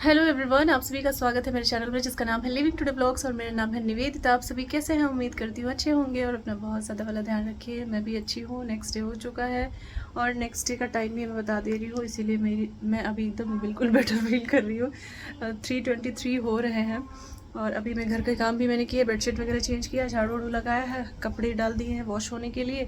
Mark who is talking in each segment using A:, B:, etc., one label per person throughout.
A: Hello everyone, आप सभी का स्वागत है मेरे चैनल में जिसका नाम है लिविंग टुडे ब्लॉग्स और मेरा नाम है निवेदिता। आप सभी कैसे हैं? उम्मीद करती हूँ अच्छे होंगे और अपना बहुत ज़्यादा वाला ध्यान रखिए। मैं भी अच्छी हूँ। नेक्स्ट डे हो चुका है और नेक्स्ट डे का टाइम भी मैं बता दे रही हूँ, इसीलिए मैं अभी एकदम बिल्कुल बेटर फील कर रही हूँ। 3:23 हो रहे हैं और अभी मैं घर के काम भी मैंने किए, बेडशीट वगैरह चेंज किया, झाड़ू वाड़ू लगाया है, कपड़े डाल दिए हैं वॉश होने के लिए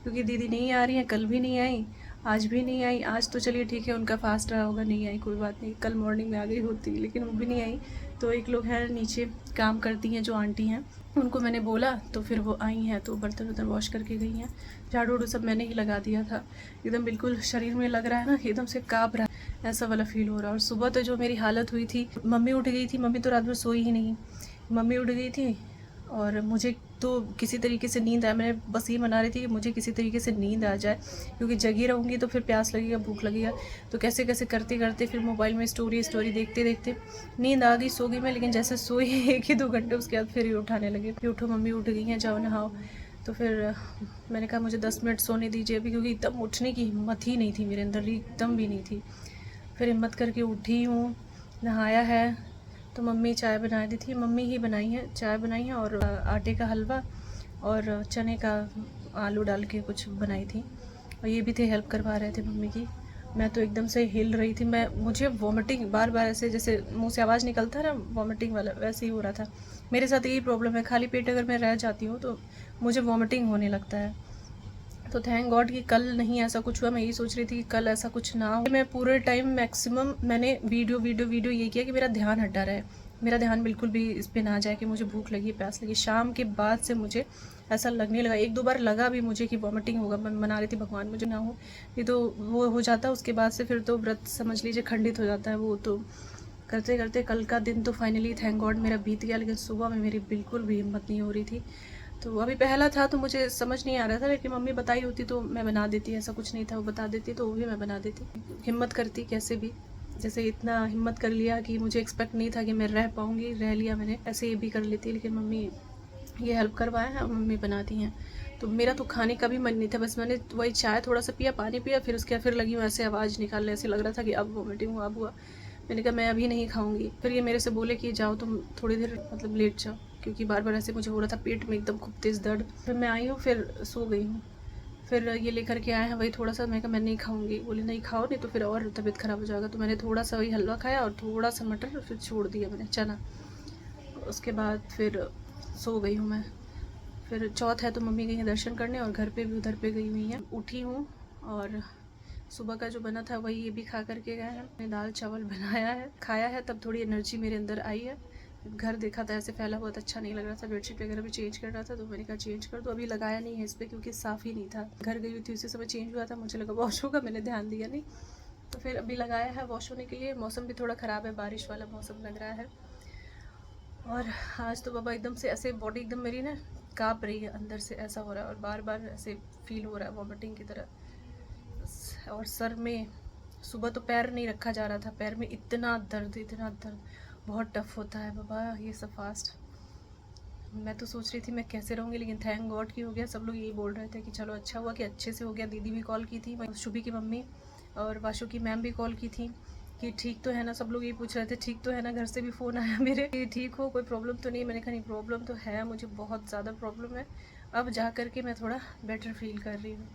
A: क्योंकि दीदी नहीं आ रही हैं। कल भी नहीं आई, आज भी नहीं आई। आज तो चलिए ठीक है, उनका फास्ट रहा होगा, नहीं आई कोई बात नहीं। कल मॉर्निंग में आ गई होती लेकिन वो भी नहीं आई। तो एक लोग हैं नीचे काम करती हैं जो आंटी हैं, उनको मैंने बोला तो फिर वो आई हैं, तो बर्तन वर्तन वॉश करके गई हैं। झाड़ू वाड़ू सब मैंने ही लगा दिया था। एकदम बिल्कुल शरीर में लग रहा है ना, एकदम से काँप रहा है, ऐसा वाला फील हो रहा है। और सुबह तो जो मेरी हालत हुई थी, मम्मी उठ गई थी, मम्मी तो रात भर सोई ही नहीं। मम्मी उठ गई थी और मुझे तो किसी तरीके से नींद आया। मैंने बस ये मना रही थी कि मुझे किसी तरीके से नींद आ जाए, क्योंकि जगी रहूँगी तो फिर प्यास लगेगा, भूख लगेगा। तो कैसे कैसे करते करते फिर मोबाइल में स्टोरी देखते देखते नींद आ गई, सो गई मैं। लेकिन जैसे सोई 1 ही 2 घंटे उसके बाद फिर ये उठाने लगे कि उठो मम्मी, उठ गई हैं, जाओ नहाओ। तो फिर मैंने कहा मुझे 10 मिनट सोने दीजिए अभी, क्योंकि एकदम उठने की हिम्मत ही नहीं थी मेरे अंदर, एकदम भी नहीं थी। फिर हिम्मत करके उठी हूँ, नहाया है। तो मम्मी चाय बना दी थी, मम्मी ही बनाई है, चाय बनाई है और आटे का हलवा और चने का आलू डाल के कुछ बनाई थी। और ये भी थे, हेल्प करवा रहे थे मम्मी की। मैं तो एकदम से हिल रही थी। मुझे वॉमिटिंग बार बार ऐसे जैसे मुंह से आवाज़ निकलता है ना वॉमिटिंग वाला, वैसे ही हो रहा था। मेरे साथ यही प्रॉब्लम है, खाली पेट अगर मैं रह जाती हूँ तो मुझे वॉमिटिंग होने लगता है। तो थैंक गॉड कि कल नहीं ऐसा कुछ हुआ। मैं यही सोच रही थी कि कल ऐसा कुछ ना हो। मैं पूरे टाइम मैक्सिमम मैंने वीडियो ये किया कि मेरा ध्यान हटा रहे, मेरा ध्यान बिल्कुल भी इस पे ना जाए कि मुझे भूख लगी, प्यास लगी। शाम के बाद से मुझे ऐसा लगने लगा, 1-2 बार लगा भी मुझे कि वॉमिटिंग होगा। मैं मना रही थी भगवान मुझे ना हो, नहीं तो वो हो जाता। उसके बाद से फिर तो व्रत समझ लीजिए खंडित हो जाता है। वो तो करते करते कल का दिन तो फाइनली थैंक गॉड मेरा बीत गया, लेकिन सुबह में मेरी बिल्कुल भी हिम्मत नहीं हो रही थी। तो अभी पहला था तो मुझे समझ नहीं आ रहा था, लेकिन मम्मी बताई होती तो मैं बना देती, ऐसा कुछ नहीं था। वो बता देती तो वो भी मैं बना देती, हिम्मत करती कैसे भी। जैसे इतना हिम्मत कर लिया कि मुझे एक्सपेक्ट नहीं था कि मैं रह पाऊँगी, रह लिया मैंने, ऐसे ये भी कर लेती। लेकिन मम्मी ये हेल्प करवाया है, मम्मी बनाती हैं। तो मेरा तो खाने का भी मन नहीं था, बस मैंने वही चाय थोड़ा सा पिया, पानी पिया, फिर उसके बाद फिर लगी हूँ ऐसे आवाज़ निकालने, ऐसे लग रहा था कि अब वॉमिटिंग हुआ, अब हुआ। मैंने कहा मैं अभी नहीं खाऊंगी। फिर ये मेरे से बोले कि जाओ तुम थोड़ी देर मतलब लेट जाओ, क्योंकि बार बार ऐसे मुझे हो रहा था पेट में एकदम खूब तेज़ दर्द। फिर मैं आई हूँ, फिर सो गई हूँ। फिर ये लेकर के आए हैं वही थोड़ा सा। मैं कहा मैं नहीं खाऊंगी, बोली नहीं खाओ नहीं तो फिर और तबीयत ख़राब हो जाएगा। तो मैंने थोड़ा सा वही हलवा खाया और थोड़ा सा मटर, फिर छोड़ दिया मैंने चना। उसके बाद फिर सो गई हूँ मैं। फिर चौथ है तो मम्मी गई हैं दर्शन करने और घर पे भी उधर पे गई हुई हैं। उठी हूँ और सुबह का जो बना था वही ये भी खा करके गए हैं। मैंने दाल चावल बनाया है, खाया है, तब थोड़ी एनर्जी मेरे अंदर आई है। घर देखा था ऐसे फैला बहुत अच्छा नहीं लग रहा था, बेडशीट वगैरह भी चेंज कर रहा था तो मैंने कहा चेंज कर दो। अभी लगाया नहीं है इस पर क्योंकि साफ़ ही नहीं था। घर गई हुई थी उसी समय चेंज हुआ था, मुझे लगा वॉश होगा, मैंने ध्यान दिया नहीं। तो फिर अभी लगाया है वॉश होने के लिए। मौसम भी थोड़ा ख़राब है, बारिश वाला मौसम लग रहा है। और आज तो बाबा एकदम से ऐसे बॉडी एकदम मेरी ना काँप रही है अंदर से, ऐसा हो रहा है। और बार बार ऐसे फील हो रहा है वॉमिटिंग की तरह। और सर में सुबह तो पैर नहीं रखा जा रहा था, पैर में इतना दर्द, इतना दर्द। बहुत टफ होता है बाबा ये सब फास्ट। मैं तो सोच रही थी मैं कैसे रहूँगी, लेकिन थैंक गॉड की हो गया। सब लोग यही बोल रहे थे कि चलो अच्छा हुआ कि अच्छे से हो गया। दीदी भी कॉल की थी, शुभी की मम्मी और वाशु की मैम भी कॉल की थी कि ठीक तो है ना। सब लोग यही पूछ रहे थे ठीक तो है ना। घर से भी फ़ोन आया मेरे कि ठीक हो, कोई प्रॉब्लम तो नहीं। मैंने कहा नहीं प्रॉब्लम तो है, मुझे बहुत ज़्यादा प्रॉब्लम है। अब जा कर के मैं थोड़ा बेटर फील कर रही हूँ।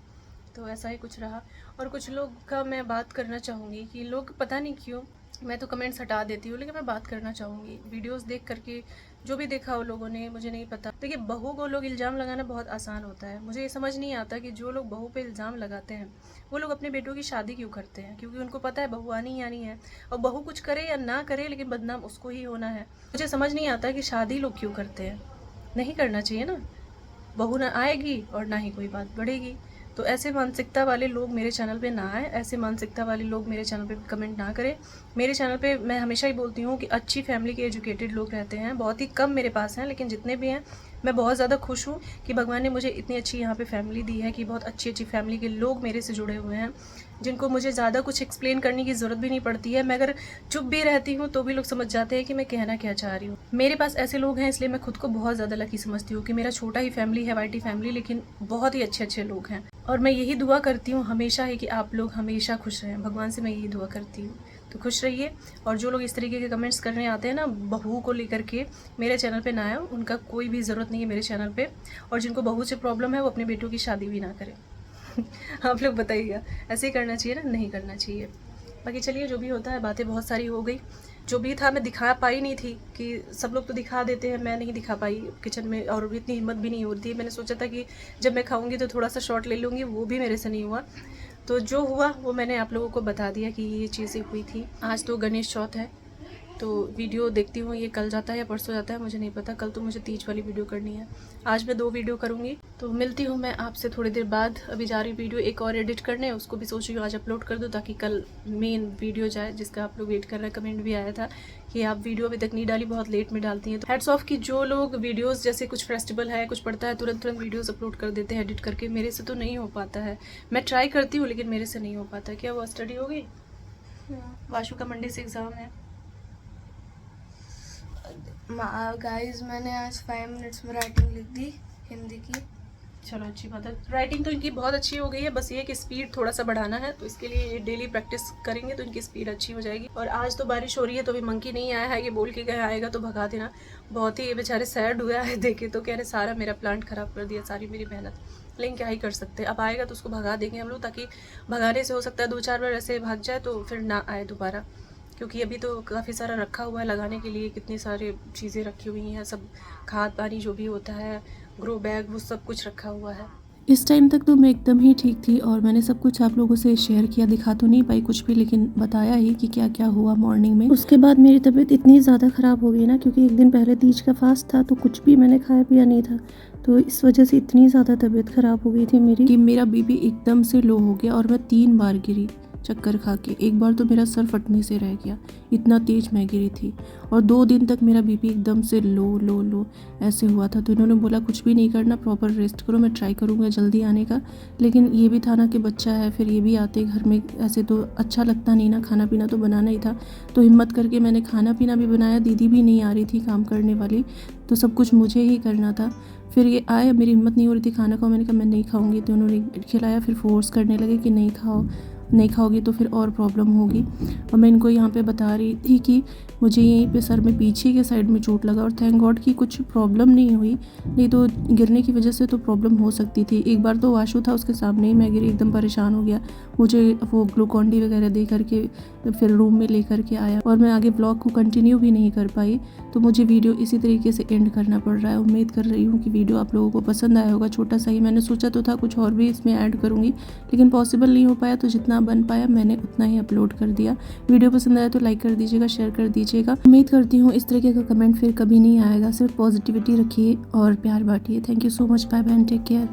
A: तो ऐसा ही कुछ रहा। और कुछ लोग का मैं बात करना चाहूँगी कि लोग पता नहीं क्यों, मैं तो कमेंट्स हटा देती हूँ, लेकिन मैं बात करना चाहूँगी वीडियोस देख करके। जो भी देखा हो लोगों ने, मुझे नहीं पता। देखिए बहू को लोग इल्ज़ाम लगाना बहुत आसान होता है। मुझे ये समझ नहीं आता कि जो लोग बहू पे इल्ज़ाम लगाते हैं वो लोग अपने बेटों की शादी क्यों करते हैं, क्योंकि उनको पता है बहू आनी ही आनी है। और बहू कुछ करे या ना करे लेकिन बदनाम उसको ही होना है। मुझे समझ नहीं आता कि शादी लोग क्यों करते हैं। नहीं करना चाहिए ना, बहू ना आएगी और ना ही कोई बात बढ़ेगी। तो ऐसे मानसिकता वाले लोग मेरे चैनल पे ना आए, ऐसे मानसिकता वाले लोग मेरे चैनल पे कमेंट ना करें। मेरे चैनल पे मैं हमेशा ही बोलती हूँ कि अच्छी फैमिली के एजुकेटेड लोग रहते हैं, बहुत ही कम मेरे पास हैं, लेकिन जितने भी हैं मैं बहुत ज़्यादा खुश हूँ कि भगवान ने मुझे इतनी अच्छी यहाँ पे फैमिली दी है, कि बहुत अच्छी अच्छी फैमिली के लोग मेरे से जुड़े हुए हैं, जिनको मुझे ज़्यादा कुछ एक्सप्लेन करने की ज़रूरत भी नहीं पड़ती है। मैं अगर चुप भी रहती हूँ तो भी लोग समझ जाते हैं कि मैं कहना क्या चाह रही हूँ। मेरे पास ऐसे लोग हैं, इसलिए मैं खुद को बहुत ज़्यादा लकी समझती हूँ कि मेरा छोटा ही फैमिली है, वाईटी फैमिली, लेकिन बहुत ही अच्छे अच्छे लोग हैं। और मैं यही दुआ करती हूँ हमेशा ही कि आप लोग हमेशा खुश रहें, भगवान से मैं यही दुआ करती हूँ। तो खुश रहिए। और जो लोग इस तरीके के कमेंट्स करने आते हैं ना बहू को लेकर के, मेरे चैनल पे ना आए, उनका कोई भी ज़रूरत नहीं है मेरे चैनल पे। और जिनको बहू से प्रॉब्लम है वो अपने बेटों की शादी भी ना करें। आप लोग बताइएगा, ऐसे ही करना चाहिए ना? नहीं करना चाहिए। बाकी चलिए, जो भी होता है, बातें बहुत सारी हो गई। जो भी था मैं दिखा पाई नहीं थी, कि सब लोग तो दिखा देते हैं, मैं नहीं दिखा पाई किचन में, और इतनी हिम्मत भी नहीं होती है। मैंने सोचा था कि जब मैं खाऊंगी तो थोड़ा सा शॉर्ट ले लूँगी, वो भी मेरे से नहीं हुआ। तो जो हुआ वो मैंने आप लोगों को बता दिया कि ये चीज़ें हुई थी। आज तो गणेश चौथ है, तो वीडियो देखती हूँ ये कल जाता है या परसों जाता है मुझे नहीं पता। कल तो मुझे तीज वाली वीडियो करनी है, आज मैं 2 वीडियो करूँगी। तो मिलती हूँ मैं आपसे थोड़ी देर बाद। अभी जा रही वीडियो एक और एडिट करने, उसको भी सोच रही हूँ आज अपलोड कर दूँ, ताकि कल मेन वीडियो जाए, जिसका आप लोग वेट कर रहे हैं। कमेंट भी आया था कि आप वीडियो अभी तक नहीं डाली, बहुत लेट में डालती हैं। तो हैट्स ऑफ कि जो लोग वीडियोज़, जैसे कुछ फेस्टिवल है, कुछ पड़ता है, तुरंत वीडियोज़ अपलोड कर देते हैं एडिट करके। मेरे से तो नहीं हो पाता है। मैं ट्राई करती हूँ लेकिन मेरे से नहीं हो पाता। क्या वो स्टडी हो गई? वाशु का मंडे से एग्ज़ाम है।
B: गाइस मैंने आज 5 मिनट्स में राइटिंग लिख दी हिंदी की।
A: चलो अच्छी बात है। राइटिंग तो इनकी बहुत अच्छी हो गई है, बस ये कि स्पीड थोड़ा सा बढ़ाना है, तो इसके लिए डेली प्रैक्टिस करेंगे तो इनकी स्पीड अच्छी हो जाएगी। और आज तो बारिश हो रही है, तो अभी मंकी नहीं आया है, ये बोल के गया आएगा तो भगा देना। बहुत ही ये बेचारे सैड हुआ है देखे तो, कह रहे सारा मेरा प्लांट खराब कर दिया, सारी मेरी मेहनत। लेकिन क्या ही कर सकते हैं, अब आएगा तो उसको भगा देंगे हम लोग, ताकि भगाने से हो सकता है 2-4 बार ऐसे भाग जाए तो फिर ना आए दोबारा। क्योंकि अभी तो काफ़ी सारा रखा हुआ है लगाने के लिए, कितनी सारी चीज़ें रखी हुई हैं, सब खाद पानी जो भी होता है, ग्रो बैग, वो सब कुछ रखा हुआ है।
C: इस टाइम तक तो मैं एकदम ही ठीक थी और मैंने सब कुछ आप लोगों से शेयर किया। दिखा तो नहीं पाई कुछ भी, लेकिन बताया ही कि क्या क्या हुआ मॉर्निंग में। उसके बाद मेरी तबीयत इतनी ज़्यादा ख़राब हो गई ना, क्योंकि एक दिन पहले तीज का फास्ट था, तो कुछ भी मैंने खाया पिया नहीं था। तो इस वजह से इतनी ज़्यादा तबीयत ख़राब हो गई थी मेरी कि मेरा बीपी एकदम से लो हो गया और मैं 3 बार गिरी चक्कर खा के। एक बार तो मेरा सर फटने से रह गया, इतना तेज मैं गिरी थी। और 2 दिन तक मेरा बीपी एकदम से लो ऐसे हुआ था। तो इन्होंने बोला कुछ भी नहीं करना, प्रॉपर रेस्ट करो। मैं ट्राई करूँगा जल्दी आने का, लेकिन ये भी था ना कि बच्चा है, फिर ये भी आते घर में, ऐसे तो अच्छा लगता नहीं ना, खाना पीना तो बनाना ही था। तो हिम्मत करके मैंने खाना पीना भी बनाया। दीदी भी नहीं आ रही थी काम करने वाली, तो सब कुछ मुझे ही करना था। फिर ये आए, मेरी हिम्मत नहीं हो रही थी खाना खाओ, मैंने कहा मैं नहीं खाऊंगी, तो उन्होंने खिलाया। फिर फोर्स करने लगे कि नहीं खाओगी तो फिर और प्रॉब्लम होगी। और मैं इनको यहाँ पे बता रही थी कि मुझे यहीं पे सर में पीछे के साइड में चोट लगा, और थैंक गॉड कि कुछ प्रॉब्लम नहीं हुई, नहीं तो गिरने की वजह से तो प्रॉब्लम हो सकती थी। एक बार तो वाशु था, उसके सामने ही मैं गिरी, एकदम परेशान हो गया। मुझे वो ग्लूकॉन डी वगैरह दे करके फिर रूम में लेकर के आया, और मैं आगे ब्लॉग को कंटिन्यू भी नहीं कर पाई। तो मुझे वीडियो इसी तरीके से एंड करना पड़ रहा है। उम्मीद कर रही हूँ कि वीडियो आप लोगों को पसंद आया होगा। छोटा सा ही, मैंने सोचा तो था कुछ और भी इसमें ऐड करूँगी, लेकिन पॉसिबल नहीं हो पाया, तो जितना बन पाया मैंने उतना ही अपलोड कर दिया। वीडियो पसंद आया तो लाइक कर दीजिएगा, शेयर कर दीजिएगा। उम्मीद करती हूँ इस तरीके का कमेंट फिर कभी नहीं आएगा। सिर्फ पॉजिटिविटी रखिए और प्यार बांटिए। Thank you so much, bye bye, take care.